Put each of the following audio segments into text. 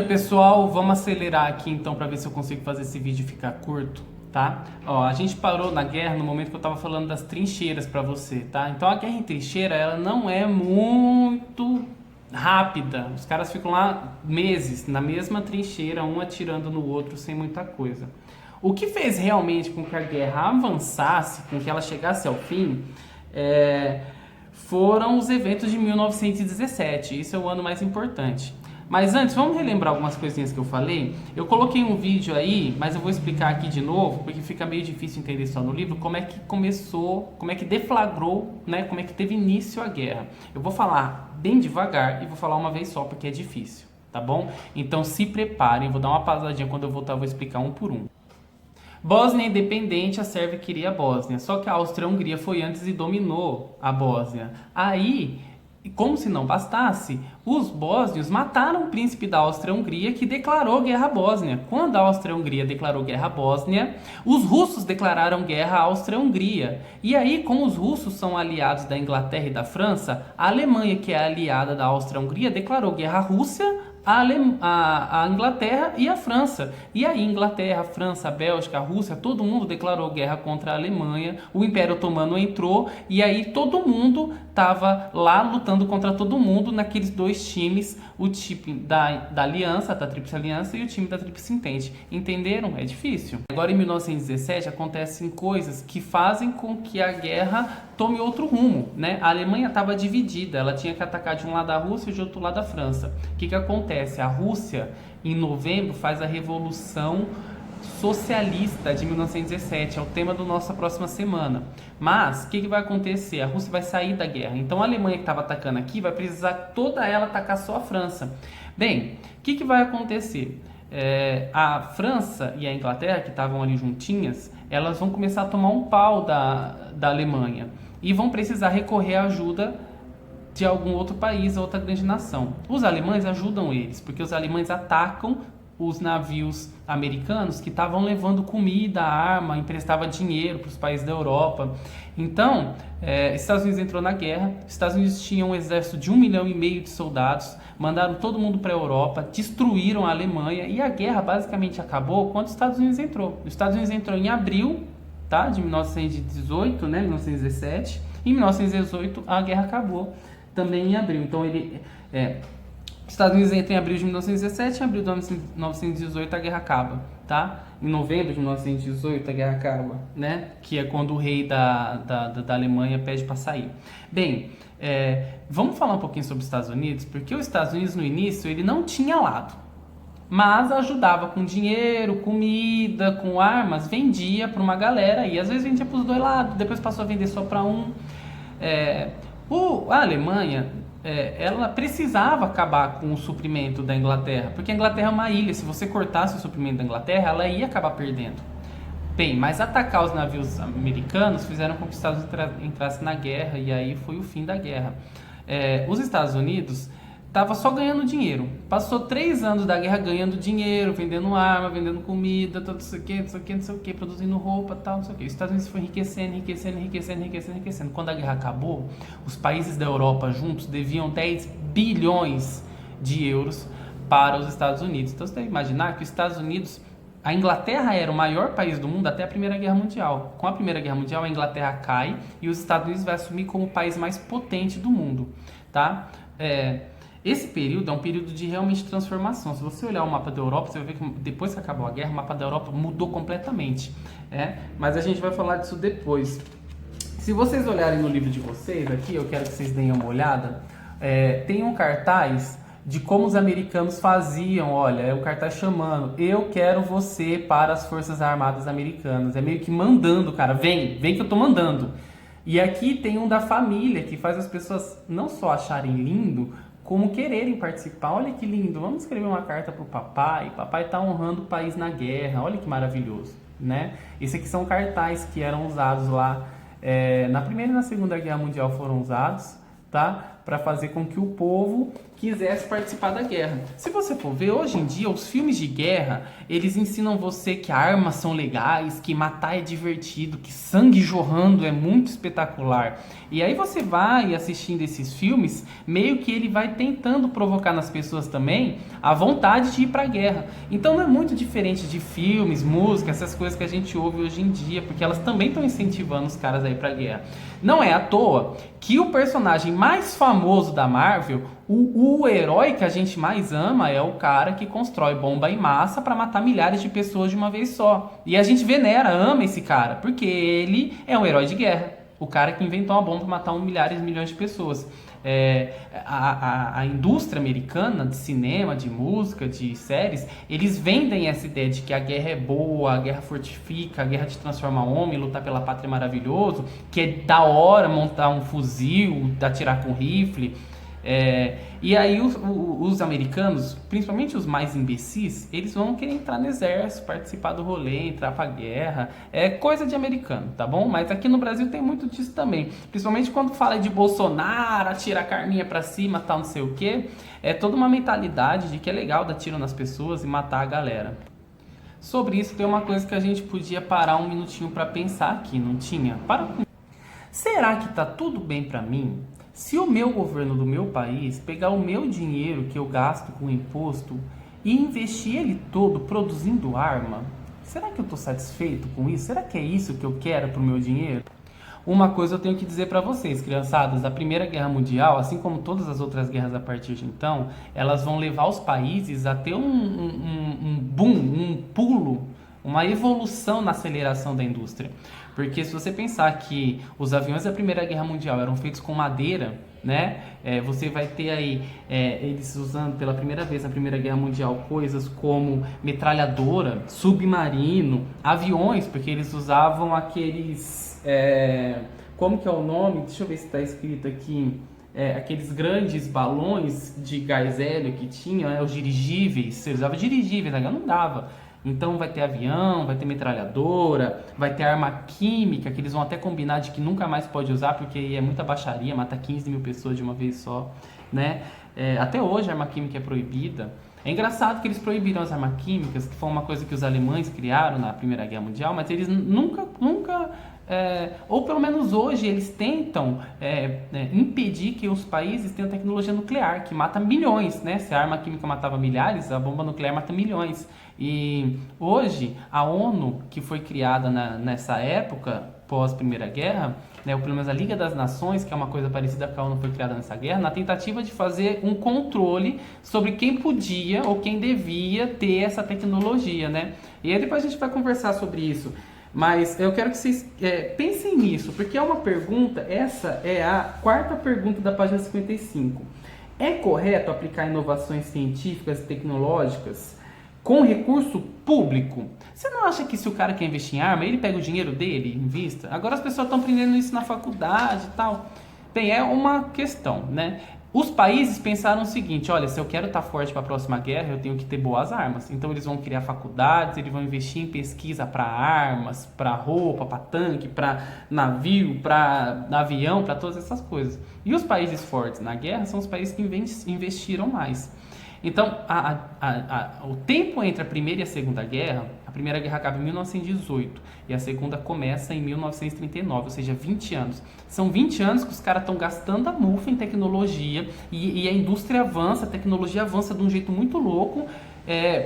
Pessoal, vamos acelerar aqui então para ver se eu consigo fazer esse vídeo ficar curto, tá? Ó, a gente parou na guerra no momento que eu tava falando das trincheiras para você, tá? Então a guerra em trincheira, ela não é muito rápida. Os caras ficam lá meses na mesma trincheira, um atirando no outro sem muita coisa. O que fez realmente com que a guerra avançasse, com que ela chegasse ao fim, foram os eventos de 1917. Isso é o ano mais importante. Mas antes, vamos relembrar algumas coisinhas que eu falei. Eu coloquei um vídeo aí, mas eu vou explicar aqui de novo, porque fica meio difícil entender só no livro, como é que começou, como é que deflagrou, né, como é que teve início a guerra. Eu vou falar bem devagar e vou falar uma vez só, porque é difícil, tá bom? Então se preparem, vou dar uma pausadinha, quando eu voltar eu vou explicar um por um. Bósnia independente, a Sérvia queria a Bósnia, só que a Áustria-Hungria foi antes e dominou a Bósnia. Aí, como se não bastasse, os bósnios mataram o príncipe da Áustria-Hungria, que declarou guerra à Bósnia. Quando a Áustria-Hungria declarou guerra à Bósnia, os russos declararam guerra à Áustria-Hungria. E aí, como os russos são aliados da Inglaterra e da França, a Alemanha, que é aliada da Áustria-Hungria, declarou guerra à Rússia, a Inglaterra e a França. E aí, Inglaterra, França, Bélgica, a Rússia, todo mundo declarou guerra contra a Alemanha, o Império Otomano entrou, e aí todo mundo estava lá lutando contra todo mundo naqueles dois times, o time da Aliança, da Tríplice Aliança, e o time da Tríplice Entente. Entenderam? É difícil. Agora, em 1917, acontecem coisas que fazem com que a guerra tome outro rumo, né? A Alemanha estava dividida, ela tinha que atacar de um lado a Rússia e de outro lado a França. O que acontece? A Rússia, em novembro, faz a Revolução Socialista de 1917, é o tema da nossa próxima semana. Mas, o que vai acontecer? A Rússia vai sair da guerra. Então, a Alemanha que estava atacando aqui vai precisar toda ela atacar só a França. Bem, o que vai acontecer? A França e a Inglaterra, que estavam ali juntinhas, elas vão começar a tomar um pau da Alemanha e vão precisar recorrer à ajuda de algum outro país, outra grande nação. Os alemães ajudam eles, porque os alemães atacam os navios americanos que estavam levando comida, arma, emprestava dinheiro para os países da Europa. Então, Estados Unidos entrou na guerra, Estados Unidos tinha um exército de 1,5 milhão de soldados, mandaram todo mundo para a Europa, destruíram a Alemanha e a guerra basicamente acabou quando os Estados Unidos entrou. Os Estados Unidos entrou em abril, tá, de 1918, né, 1917, e em 1918 a guerra acabou também em abril. Então os Estados Unidos entram em abril de 1917, em abril de 1918 a guerra acaba, tá? Em novembro de 1918 a guerra acaba, né? Que é quando o rei da Alemanha pede para sair. Bem, vamos falar um pouquinho sobre os Estados Unidos, porque os Estados Unidos no início ele não tinha lado, mas ajudava com dinheiro, comida, com armas, vendia para uma galera e às vezes vendia para os dois lados, depois passou a vender só para um. A Alemanha, ela precisava acabar com o suprimento da Inglaterra, porque a Inglaterra é uma ilha, se você cortasse o suprimento da Inglaterra, ela ia acabar perdendo. Bem, mas atacar os navios americanos fizeram com que os Estados Unidos entrassem na guerra, e aí foi o fim da guerra. Os Estados Unidos estava só ganhando dinheiro. Passou 3 anos da guerra ganhando dinheiro, vendendo arma, vendendo comida, tudo isso aqui, não sei o que, produzindo roupa, tal, não sei o que. Os Estados Unidos foi enriquecendo. Quando a guerra acabou, os países da Europa juntos deviam 10 bilhões de euros para os Estados Unidos. Então você deve imaginar que os Estados Unidos, a Inglaterra era o maior país do mundo até a Primeira Guerra Mundial. Com a Primeira Guerra Mundial, a Inglaterra cai e os Estados Unidos vai assumir como o país mais potente do mundo, tá? Esse período é um período de realmente transformação. Se você olhar o mapa da Europa, você vai ver que depois que acabou a guerra, o mapa da Europa mudou completamente. Mas a gente vai falar disso depois. Se vocês olharem no livro de vocês aqui, eu quero que vocês deem uma olhada, tem um cartaz de como os americanos faziam. Olha, é um cartaz chamando: eu quero você para as Forças Armadas Americanas. É meio que mandando, cara, vem que eu tô mandando. E aqui tem um da família, que faz as pessoas não só acharem lindo, como quererem participar. Olha que lindo, vamos escrever uma carta pro papai está honrando o país na guerra, olha que maravilhoso, né? Esses aqui são cartazes que eram usados lá, na Primeira e na Segunda Guerra Mundial foram usados, tá? Para fazer com que o povo quisesse participar da guerra. Se você for ver, hoje em dia, os filmes de guerra, eles ensinam você que armas são legais, que matar é divertido, que sangue jorrando é muito espetacular. E aí você vai assistindo esses filmes, meio que ele vai tentando provocar nas pessoas também a vontade de ir para a guerra. Então não é muito diferente de filmes, música, essas coisas que a gente ouve hoje em dia, porque elas também estão incentivando os caras a ir para a guerra. Não é à toa que o personagem mais famoso da Marvel, o herói que a gente mais ama, é o cara que constrói bomba em massa para matar milhares de pessoas de uma vez só. E a gente venera, ama esse cara, porque ele é um herói de guerra. O cara que inventou uma bomba para matar milhares, milhões de pessoas. A indústria americana de cinema, de música, de séries, eles vendem essa ideia de que a guerra é boa, a guerra fortifica, a guerra te transforma homem, lutar pela pátria é maravilhoso, que é da hora montar um fuzil, atirar com rifle. E aí os americanos, principalmente os mais imbecis, eles vão querer entrar no exército, participar do rolê, entrar pra guerra. É coisa de americano, tá bom? Mas aqui no Brasil tem muito disso também. Principalmente quando fala de Bolsonaro, atirar a carninha pra cima, tal, não sei o quê. É toda uma mentalidade de que é legal dar tiro nas pessoas e matar a galera. Sobre isso tem uma coisa que a gente podia parar um minutinho pra pensar aqui, não tinha? Será que tá tudo bem pra mim se o meu governo do meu país pegar o meu dinheiro que eu gasto com imposto e investir ele todo produzindo arma? Será que eu estou satisfeito com isso? Será que é isso que eu quero para o meu dinheiro? Uma coisa eu tenho que dizer para vocês, criançadas, a Primeira Guerra Mundial, assim como todas as outras guerras a partir de então, elas vão levar os países a ter um boom, um pulo, uma evolução na aceleração da indústria. Porque se você pensar que os aviões da Primeira Guerra Mundial eram feitos com madeira, né? Você vai ter aí eles usando pela primeira vez na Primeira Guerra Mundial coisas como metralhadora, submarino, aviões, porque eles usavam aqueles... como que é o nome? Deixa eu ver se está escrito aqui. Aqueles grandes balões de gás hélio que tinham, os dirigíveis. Você usava dirigíveis, né? Não dava. Então vai ter avião, vai ter metralhadora, vai ter arma química, que eles vão até combinar de que nunca mais pode usar, porque é muita baixaria, mata 15 mil pessoas de uma vez só, né? Até hoje a arma química é proibida. É engraçado que eles proibiram as armas químicas, que foi uma coisa que os alemães criaram na Primeira Guerra Mundial, mas eles nunca ou pelo menos hoje eles tentam impedir que os países tenham tecnologia nuclear, que mata milhões, né? Se a arma química matava milhares, a bomba nuclear mata milhões. E hoje a ONU, que foi criada nessa época, pós Primeira Guerra, né, ou pelo menos a Liga das Nações, que é uma coisa parecida com a ONU, foi criada nessa guerra, na tentativa de fazer um controle sobre quem podia ou quem devia ter essa tecnologia, né? E aí depois a gente vai conversar sobre isso. Mas eu quero que vocês pensem nisso, porque é uma pergunta, essa é a quarta pergunta da página 55. É correto aplicar inovações científicas e tecnológicas com recurso público? Você não acha que se o cara quer investir em arma, ele pega o dinheiro dele e invista? Agora as pessoas estão aprendendo isso na faculdade e tal. Bem, é uma questão, né? Os países pensaram o seguinte: olha, se eu quero estar forte para a próxima guerra, eu tenho que ter boas armas. Então eles vão criar faculdades, eles vão investir em pesquisa para armas, para roupa, para tanque, para navio, para avião, para todas essas coisas. E os países fortes na guerra são os países que investiram mais. Então, o tempo entre a Primeira e a Segunda Guerra, a Primeira Guerra acaba em 1918 e a Segunda começa em 1939, ou seja, 20 anos. São 20 anos que os caras estão gastando a mufa em tecnologia e a indústria avança, a tecnologia avança de um jeito muito louco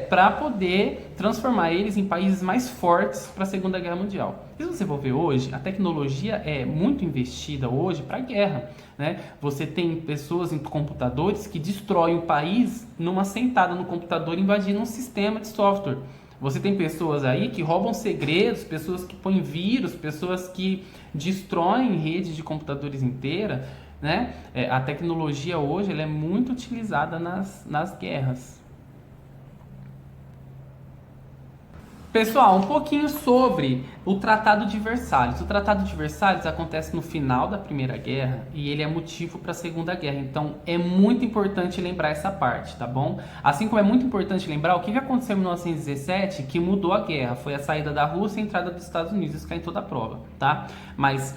para poder transformar eles em países mais fortes para a Segunda Guerra Mundial. E se você for ver hoje, a tecnologia é muito investida hoje para a guerra, né? Você tem pessoas em computadores que destroem o país numa sentada no computador invadindo um sistema de software. Você tem pessoas aí que roubam segredos, pessoas que põem vírus, pessoas que destroem redes de computadores inteiras, né? A tecnologia hoje ela é muito utilizada nas guerras. Pessoal, um pouquinho sobre o Tratado de Versalhes. O Tratado de Versalhes acontece no final da Primeira Guerra e ele é motivo para a Segunda Guerra. Então, é muito importante lembrar essa parte, tá bom? Assim como é muito importante lembrar o que aconteceu em 1917 que mudou a guerra. Foi a saída da Rússia e a entrada dos Estados Unidos. Isso cai em toda a prova, tá? Mas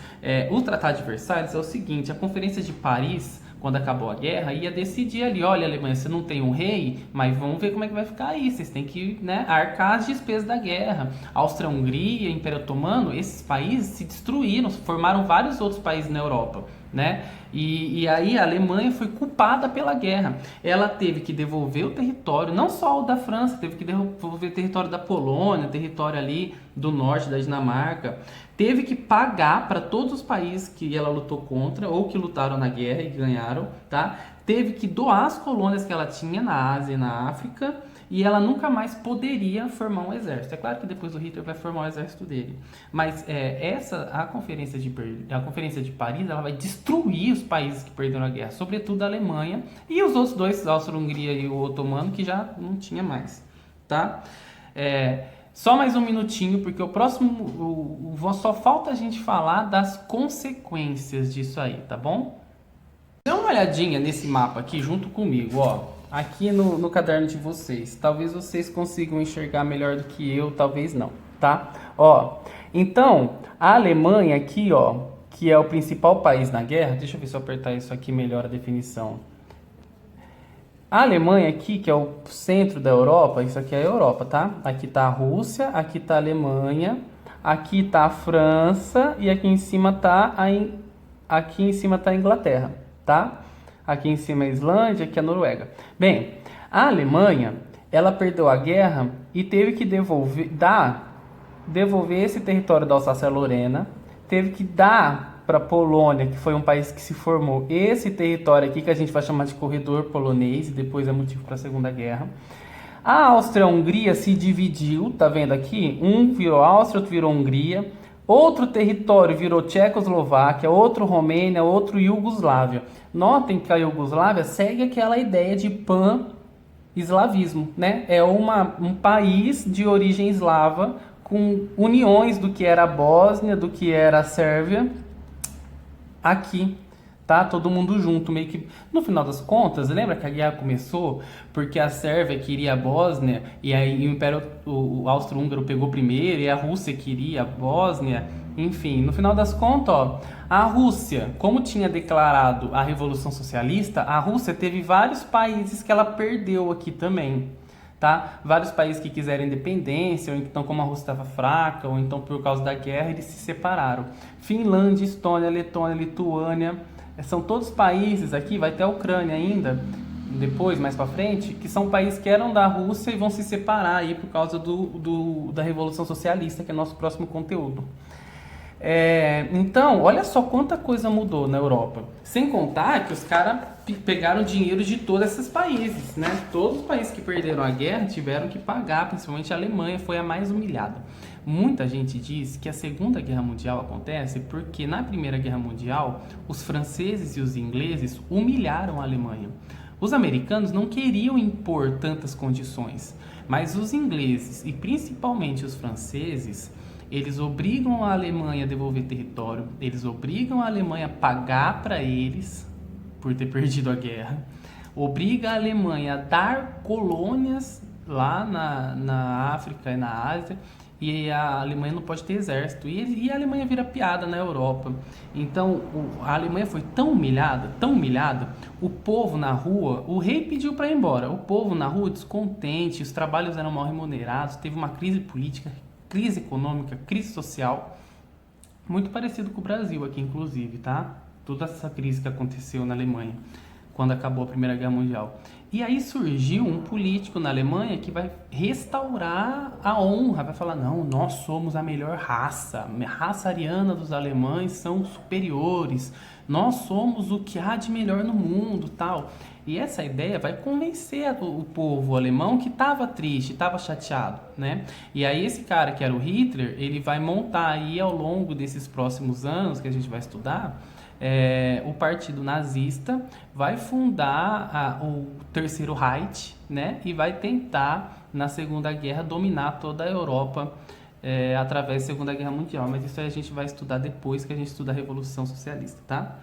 o Tratado de Versalhes é o seguinte: a Conferência de Paris quando acabou a guerra, ia decidir ali, olha, Alemanha, você não tem um rei, mas vamos ver como é que vai ficar aí, vocês têm que, né, arcar as despesas da guerra. Áustria-Hungria, Império Otomano, esses países se destruíram, formaram vários outros países na Europa, né? E aí a Alemanha foi culpada pela guerra. Ela teve que devolver o território, não só o da França, teve que devolver o território da Polônia, território ali do norte da Dinamarca. Teve que pagar para todos os países que ela lutou contra ou que lutaram na guerra e ganharam, tá? Teve que doar as colônias que ela tinha na Ásia e na África, e ela nunca mais poderia formar um exército. É claro que depois o Hitler vai formar o exército dele, mas a conferência de Paris, ela vai destruir os países que perderam a guerra, sobretudo a Alemanha e os outros dois, a Áustria-Hungria e o Otomano, que já não tinha mais, tá? Só mais um minutinho, porque o próximo, só falta a gente falar das consequências disso aí, tá bom? Dá uma olhadinha nesse mapa aqui junto comigo, ó. Aqui no caderno de vocês. Talvez vocês consigam enxergar melhor do que eu, talvez não, tá? Ó, então, a Alemanha aqui, ó, que é o principal país na guerra, deixa eu ver se eu apertar isso aqui melhor a definição. A Alemanha aqui, que é o centro da Europa, isso aqui é a Europa, tá? Aqui tá a Rússia, aqui tá a Alemanha, aqui tá a França e aqui em cima tá a Inglaterra, tá? Aqui em cima é a Islândia, aqui é a Noruega. Bem, a Alemanha, ela perdeu a guerra e teve que devolver esse território da Alsácia-Lorena, teve que dar para a Polônia, que foi um país que se formou, esse território aqui que a gente vai chamar de corredor polonês, e depois é motivo para a Segunda Guerra. A Áustria-Hungria se dividiu, tá vendo aqui? Um virou Áustria, outro virou Hungria. Outro território virou Tchecoslováquia, outro Romênia, outro Iugoslávia. Notem que a Iugoslávia segue aquela ideia de pan-eslavismo, né? É um país de origem eslava com uniões do que era a Bósnia, do que era a Sérvia, aqui, tá? Todo mundo junto, meio que... No final das contas, lembra que a guerra começou porque a Sérvia queria a Bósnia e aí o Império Austro-Húngaro pegou primeiro e a Rússia queria a Bósnia, enfim. No final das contas, ó, a Rússia, como tinha declarado a Revolução Socialista, a Rússia teve vários países que ela perdeu aqui também, tá? Vários países que quiseram independência, ou então como a Rússia estava fraca, ou então por causa da guerra, eles se separaram. Finlândia, Estônia, Letônia, Lituânia, são todos países aqui, vai ter a Ucrânia ainda, depois, mais para frente, que são países que eram da Rússia e vão se separar aí por causa da Revolução Socialista, que é nosso próximo conteúdo. Então, olha só quanta coisa mudou na Europa. Sem contar que os caras pegaram dinheiro de todos esses países, né? Todos os países que perderam a guerra tiveram que pagar, principalmente a Alemanha foi a mais humilhada. Muita gente diz que a Segunda Guerra Mundial acontece porque na Primeira Guerra Mundial os franceses e os ingleses humilharam a Alemanha. Os americanos não queriam impor tantas condições, mas os ingleses e principalmente os franceses, eles obrigam a Alemanha a devolver território, eles obrigam a Alemanha a pagar para eles por ter perdido a guerra, obriga a Alemanha a dar colônias lá na África e na Ásia, e a Alemanha não pode ter exército, e a Alemanha vira piada na Europa. Então a Alemanha foi tão humilhada, o povo na rua, o rei pediu para ir embora, o povo na rua descontente, os trabalhos eram mal remunerados, teve uma crise política, crise econômica, crise social, muito parecido com o Brasil aqui inclusive, tá? Toda essa crise que aconteceu na Alemanha quando acabou a Primeira Guerra Mundial. E aí surgiu um político na Alemanha que vai restaurar a honra, vai falar, não, nós somos a melhor raça, a raça ariana dos alemães são superiores, nós somos o que há de melhor no mundo, tal. E essa ideia vai convencer o povo alemão que estava triste, estava chateado, né? E aí esse cara que era o Hitler, ele vai montar aí ao longo desses próximos anos que a gente vai estudar, o partido nazista, vai fundar o Terceiro Reich, né? E vai tentar, na Segunda Guerra, dominar toda a Europa através da Segunda Guerra Mundial. Mas isso aí a gente vai estudar depois que a gente estuda a Revolução Socialista, tá?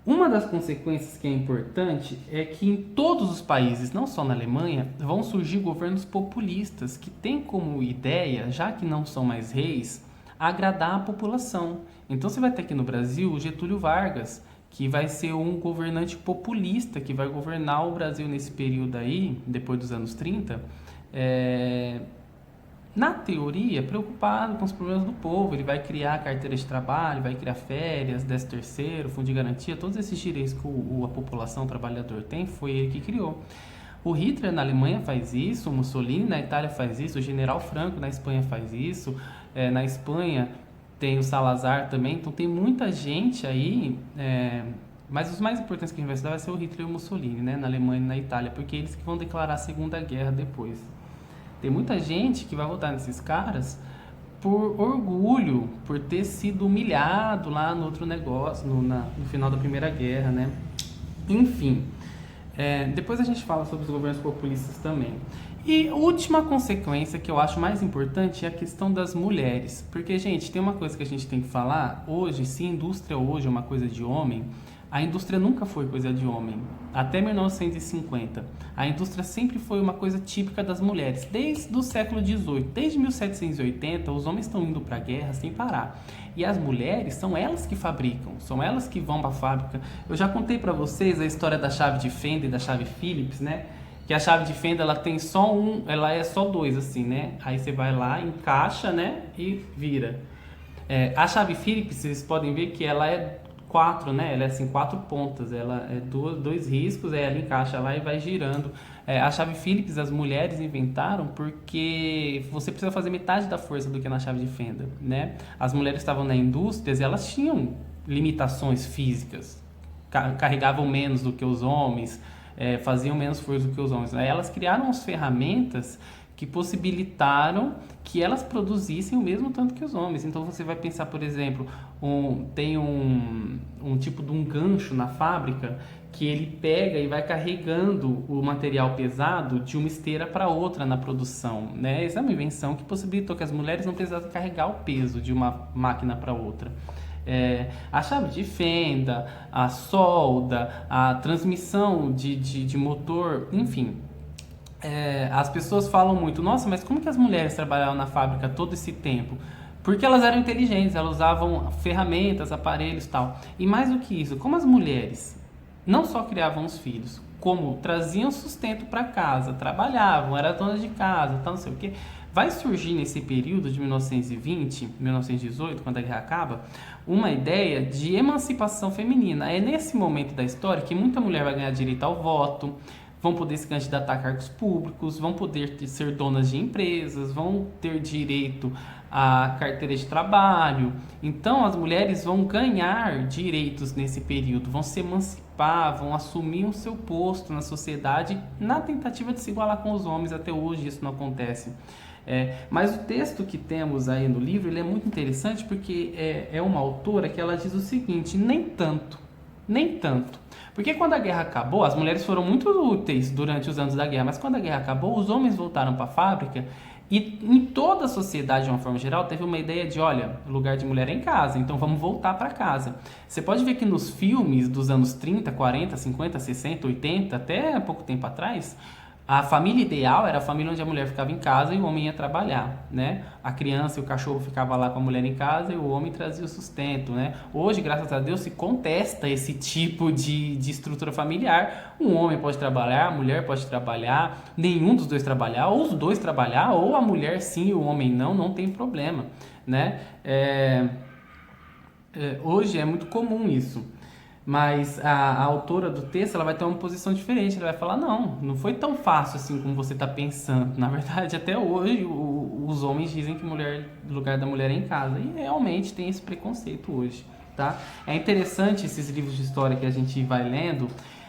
Uma das consequências que é importante é que em todos os países, não só na Alemanha, vão surgir governos populistas que têm como ideia, já que não são mais reis, agradar a população. Então você vai ter aqui no Brasil o Getúlio Vargas, que vai ser um governante populista que vai governar o Brasil nesse período aí, depois dos anos 30, na teoria, preocupado com os problemas do povo. Ele vai criar carteira de trabalho, vai criar férias, 13º, fundo de garantia, todos esses direitos que a população, o trabalhador tem, foi ele que criou. O Hitler na Alemanha faz isso, o Mussolini na Itália faz isso, o General Franco na Espanha faz isso, na Espanha tem o Salazar também, então tem muita gente aí, mas os mais importantes que a gente vai estudar vai ser o Hitler e o Mussolini, né, na Alemanha e na Itália, porque eles que vão declarar a Segunda Guerra depois. Tem muita gente que vai votar nesses caras por orgulho, por ter sido humilhado lá no outro negócio, no final da Primeira Guerra, né? Enfim, depois a gente fala sobre os governos populistas também. E última consequência que eu acho mais importante é a questão das mulheres. Porque, gente, tem uma coisa que a gente tem que falar. Hoje, se a indústria hoje é uma coisa de homem, a indústria nunca foi coisa de homem. Até 1950. A indústria sempre foi uma coisa típica das mulheres. Desde o século XVIII. Desde 1780, os homens estão indo para a guerra sem parar. E as mulheres, são elas que fabricam. São elas que vão para a fábrica. Eu já contei para vocês a história da chave de fenda e da chave Phillips, né? Que a chave de fenda, ela tem só ela é só dois, assim, né? Aí você vai lá, encaixa, né? E vira. A chave Phillips, vocês podem ver que ela é 4, né? Ela é assim, 4 pontas. Ela é dois riscos, aí ela encaixa lá e vai girando. A chave Phillips, as mulheres inventaram porque você precisa fazer metade da força do que na chave de fenda, né? As mulheres estavam na indústria e elas tinham limitações físicas. Carregavam menos do que os homens, faziam menos força do que os homens. Aí elas criaram as ferramentas que possibilitaram que elas produzissem o mesmo tanto que os homens. Então você vai pensar, por exemplo, tem um tipo de um gancho na fábrica que ele pega e vai carregando o material pesado de uma esteira para outra na produção, né? Essa é uma invenção que possibilitou que as mulheres não precisassem carregar o peso de uma máquina para outra. A chave de fenda, a solda, a transmissão de motor, enfim. As pessoas falam muito, nossa, mas como que as mulheres trabalhavam na fábrica todo esse tempo? Porque elas eram inteligentes, elas usavam ferramentas, aparelhos e tal. E mais do que isso, como as mulheres não só criavam os filhos, como traziam sustento para casa, trabalhavam, eram donas de casa, tal, não sei o quê, vai surgir nesse período de 1920, 1918, quando a guerra acaba, uma ideia de emancipação feminina. É nesse momento da história que muita mulher vai ganhar direito ao voto, vão poder se candidatar a cargos públicos, vão poder ser donas de empresas, vão ter direito à carteira de trabalho. Então, as mulheres vão ganhar direitos nesse período, vão se emancipar, vão assumir o seu posto na sociedade, na tentativa de se igualar com os homens. Até hoje isso não acontece. Mas o texto que temos aí no livro, ele é muito interessante porque é uma autora que ela diz o seguinte: nem tanto. Porque quando a guerra acabou, as mulheres foram muito úteis durante os anos da guerra, mas quando a guerra acabou, os homens voltaram para a fábrica e em toda a sociedade, de uma forma geral, teve uma ideia de, olha, o lugar de mulher é em casa, então vamos voltar para casa. Você pode ver que nos filmes dos anos 30, 40, 50, 60, 80, até pouco tempo atrás, a família ideal era a família onde a mulher ficava em casa e o homem ia trabalhar, né? A criança e o cachorro ficavam lá com a mulher em casa e o homem trazia o sustento, né? Hoje, graças a Deus, se contesta esse tipo de estrutura familiar. Um homem pode trabalhar, a mulher pode trabalhar, nenhum dos dois trabalhar, ou os dois trabalhar, ou a mulher sim e o homem não tem problema, né? Hoje é muito comum isso. Mas a autora do texto, ela vai ter uma posição diferente. Ela vai falar, não foi tão fácil assim como você está pensando. Na verdade, até hoje, os homens dizem que o lugar da mulher é em casa. E realmente tem esse preconceito hoje, tá? É interessante esses livros de história que a gente vai lendo.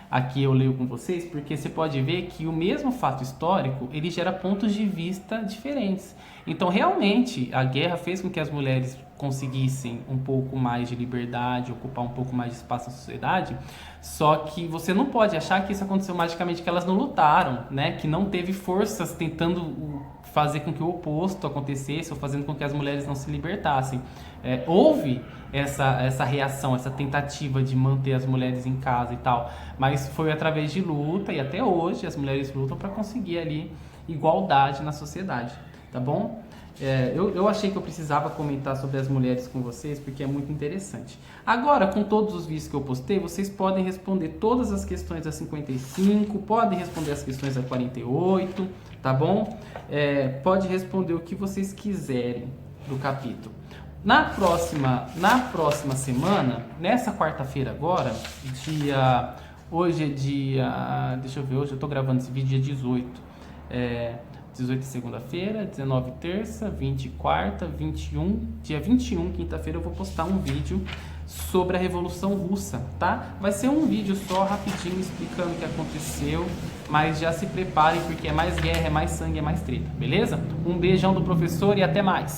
Aqui eu leio com vocês, porque você pode ver que o mesmo fato histórico, ele gera pontos de vista diferentes. Então, realmente, a guerra fez com que as mulheres conseguissem um pouco mais de liberdade, ocupar um pouco mais de espaço na sociedade, só que você não pode achar que isso aconteceu magicamente, que elas não lutaram, né? Que não teve forças tentando fazer com que o oposto acontecesse, ou fazendo com que as mulheres não se libertassem. Houve essa reação, essa tentativa de manter as mulheres em casa e tal, mas foi através de luta, e até hoje as mulheres lutam para conseguir ali igualdade na sociedade. tá bom? Eu achei que eu precisava comentar sobre as mulheres com vocês, porque é muito interessante. Agora, com todos os vídeos que eu postei, vocês podem responder todas as questões da 55, podem responder as questões da 48, tá bom? Pode responder o que vocês quiserem do capítulo. Na próxima semana, nessa quarta-feira agora, hoje é dia, deixa eu ver, hoje eu tô gravando esse vídeo dia 18, 18 segunda-feira, 19 terça, 20 quarta, 21, dia 21, quinta-feira eu vou postar um vídeo sobre a Revolução Russa, tá? Vai ser um vídeo só, rapidinho, explicando o que aconteceu, mas já se preparem porque é mais guerra, é mais sangue, é mais treta, beleza? Um beijão do professor e até mais!